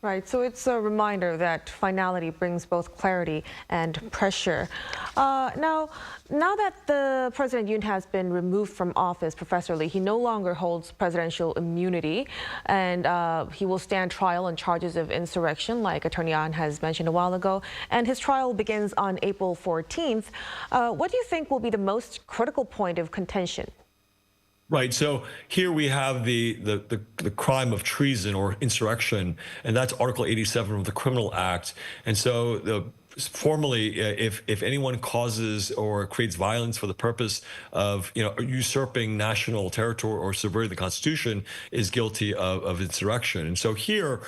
[SPEAKER 5] Right, so it's a reminder that finality brings both clarity and pressure. Now that the President Yoon has been removed from office, Professor Lee, he no longer holds presidential immunity, and he will stand trial on charges of insurrection, like Attorney An has mentioned a while ago, and his trial begins on April 14th. What do you think will be the most critical point of contention?
[SPEAKER 6] Right. So here we have the crime of treason or insurrection, and that's Article 87 of the Criminal Act. And so formally, if anyone causes or creates violence for the purpose of usurping national territory or subverting the Constitution, is guilty of insurrection. And so here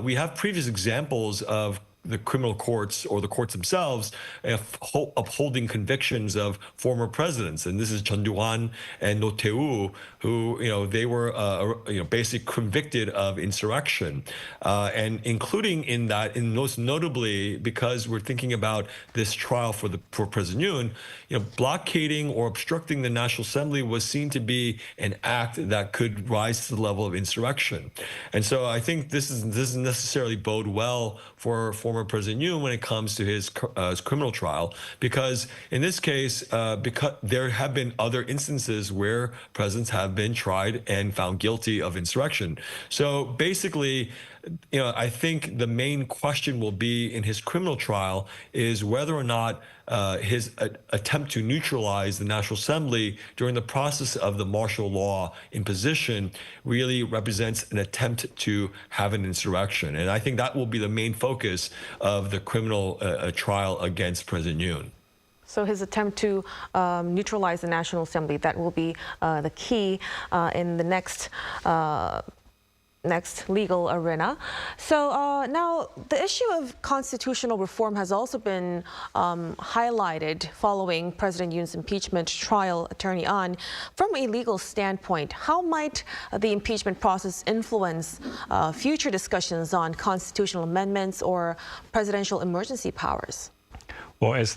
[SPEAKER 6] we have previous examples of the criminal courts or the courts themselves upholding convictions of former presidents, and this is Chun Doo-hwan and No Tae-woo, who they were basically convicted of insurrection, and including in that, and most notably because we're thinking about this trial for President Yoon, blockading or obstructing the National Assembly was seen to be an act that could rise to the level of insurrection, and so I think this doesn't necessarily bode well for former President Yoon when it comes to his criminal trial, because in this case, because there have been other instances where presidents have been tried and found guilty of insurrection. So basically, I think the main question will be in his criminal trial is whether or not his attempt to neutralize the National Assembly during the process of the martial law imposition really represents an attempt to have an insurrection. And I think that will be the main focus of the criminal trial against President Yoon.
[SPEAKER 5] So his attempt to neutralize the National Assembly, that will be the key in the next legal arena. So now the issue of constitutional reform has also been highlighted following President Yoon's impeachment trial. Attorney An, from a legal standpoint, how might the impeachment process influence future discussions on constitutional amendments or presidential emergency powers?
[SPEAKER 7] Well, as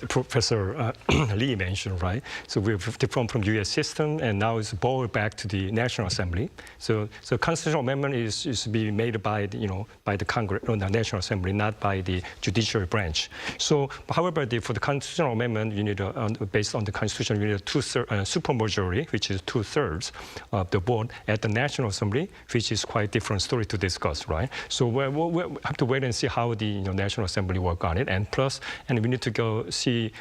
[SPEAKER 7] Professor Lee mentioned, right? So we've deformed from U.S. system, and now it's brought back to the National Assembly. So constitutional amendment is to be made by the Congress or the National Assembly, not by the judiciary branch. So, however, for the constitutional amendment, you need based on the Constitution, you need a supermajority, which is 2/3 of the vote at the National Assembly, which is quite different story to discuss, right? So we'll have to wait and see how the National Assembly work on it, and we need to go see,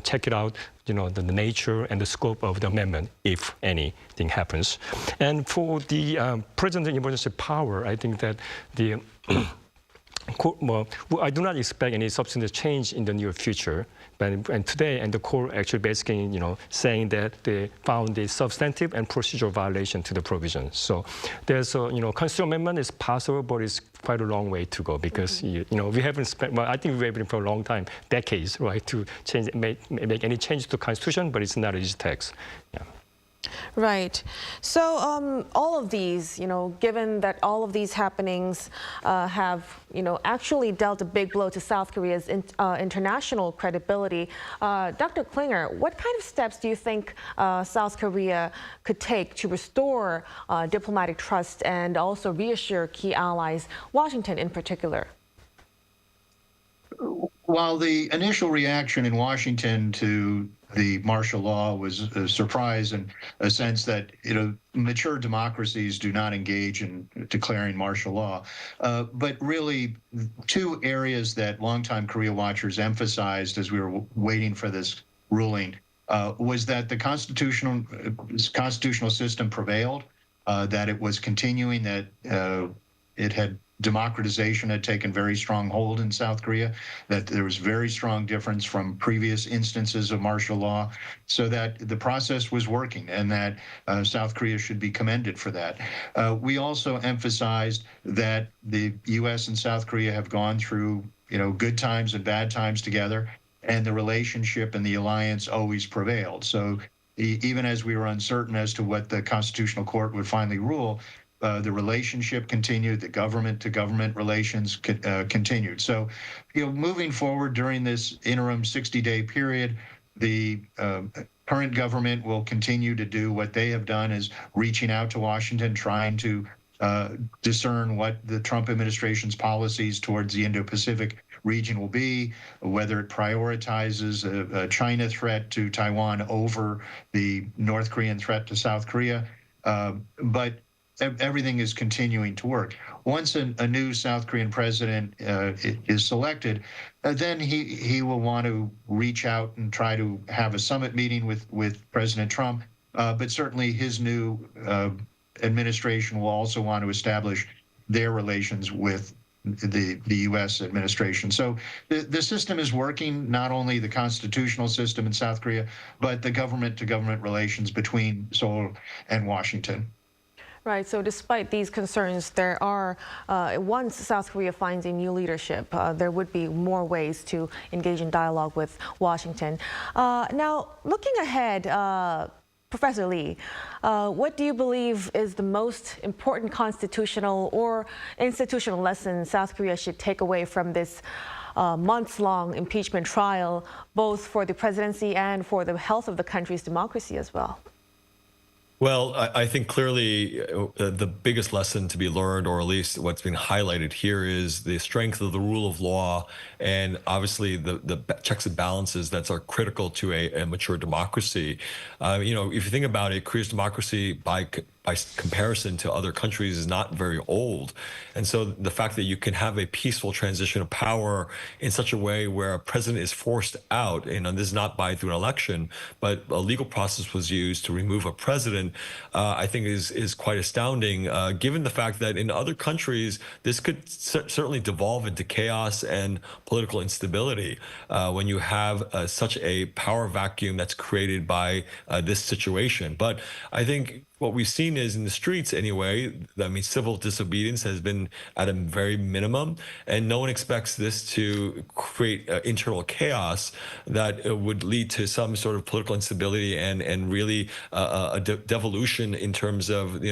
[SPEAKER 7] check it out, the nature and the scope of the amendment, if anything happens. And for the president emergency power, I think that I do not expect any substantive change in the near future, And today, and the court actually basically, saying that they found the substantive and procedural violation to the provision. So there's a, constitutional amendment is possible, but it's quite a long way to go because, we haven't spent, well, I think we've been for a long time, decades, right, to change, make any changes to the Constitution, but it's not an easy task. Yeah.
[SPEAKER 5] Right. So all of these, given that all of these happenings have, actually dealt a big blow to South Korea's international credibility, Dr. Klinger, what kind of steps do you think South Korea could take to restore diplomatic trust and also reassure key allies, Washington in particular?
[SPEAKER 9] While the initial reaction in Washington to the martial law was a surprise in a sense that, mature democracies do not engage in declaring martial law. But really, two areas that longtime Korea watchers emphasized as we were waiting for this ruling was that the constitutional system prevailed, that it was continuing, that democratization had taken very strong hold in South Korea, that there was very strong difference from previous instances of martial law, so that the process was working and that South Korea should be commended for that. We also emphasized that the U.S. and South Korea have gone through, good times and bad times together, and the relationship and the alliance always prevailed. So even as we were uncertain as to what the Constitutional Court would finally rule, the relationship continued, the government-to-government relations continued. So, moving forward during this interim 60-day period, the current government will continue to do what they have done, is reaching out to Washington, trying to discern what the Trump administration's policies towards the Indo-Pacific region will be, whether it prioritizes a China threat to Taiwan over the North Korean threat to South Korea. But everything is continuing to work. Once a new South Korean president is selected, then he will want to reach out and try to have a summit meeting with President Trump. But certainly his new administration will also want to establish their relations with the U.S. administration. So the system is working, not only the constitutional system in South Korea, but the government-to-government relations between Seoul and Washington.
[SPEAKER 5] Right. So despite these concerns, there are, once South Korea finds a new leadership, there would be more ways to engage in dialogue with Washington. Now, looking ahead, Professor Lee, what do you believe is the most important constitutional or institutional lesson South Korea should take away from this months-long impeachment trial, both for the presidency and for the health of the country's democracy as well?
[SPEAKER 6] Well, I think clearly the biggest lesson to be learned, or at least what's been highlighted here, is the strength of the rule of law and obviously the checks and balances that are critical to a mature democracy. If you think about it, Korea's democracy by comparison to other countries is not very old. And so the fact that you can have a peaceful transition of power in such a way where a president is forced out, this is not through an election, but a legal process was used to remove a president, I think is quite astounding, given the fact that in other countries, this could certainly devolve into chaos and political instability when you have such a power vacuum that's created by this situation. But I think what we've seen is, in the streets anyway, civil disobedience has been at a very minimum, and no one expects this to create internal chaos that would lead to some sort of political instability and really a devolution in terms of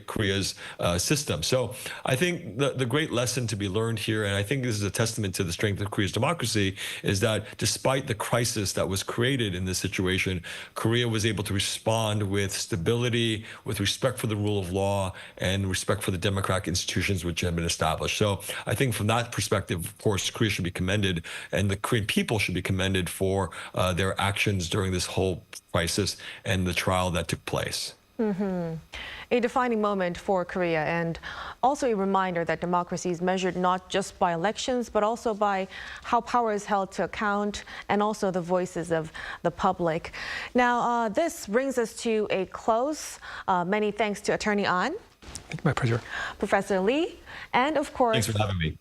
[SPEAKER 6] Korea's system. So I think the great lesson to be learned here, and I think this is a testament to the strength of Korea's democracy, is that despite the crisis that was created in this situation, Korea was able to respond with stability, with respect for the rule of law and respect for the democratic institutions which have been established. So I think from that perspective, of course, Korea should be commended, and the Korean people should be commended for their actions during this whole crisis and the trial that took place.
[SPEAKER 5] A defining moment for Korea, and also a reminder that democracy is measured not just by elections, but also by how power is held to account and also the voices of the public. Now, this brings us to a close. Many thanks to Attorney An.
[SPEAKER 7] My pleasure.
[SPEAKER 5] Professor Lee, and of course...
[SPEAKER 6] Thanks for having me.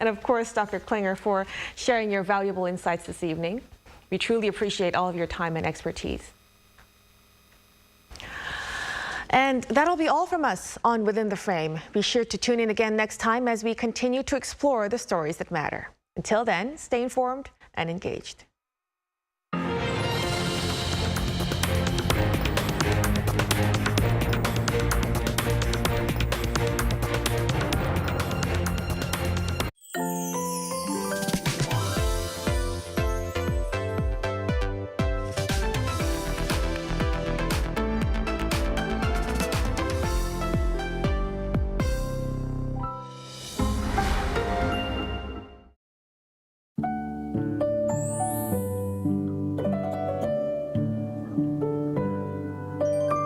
[SPEAKER 5] And of course, Dr. Klinger, for sharing your valuable insights this evening.
[SPEAKER 10] We truly appreciate all of your time and expertise. And that'll be all from us on Within the Frame. Be sure to tune in again next time as we continue to explore the stories that matter. Until then, stay informed and engaged.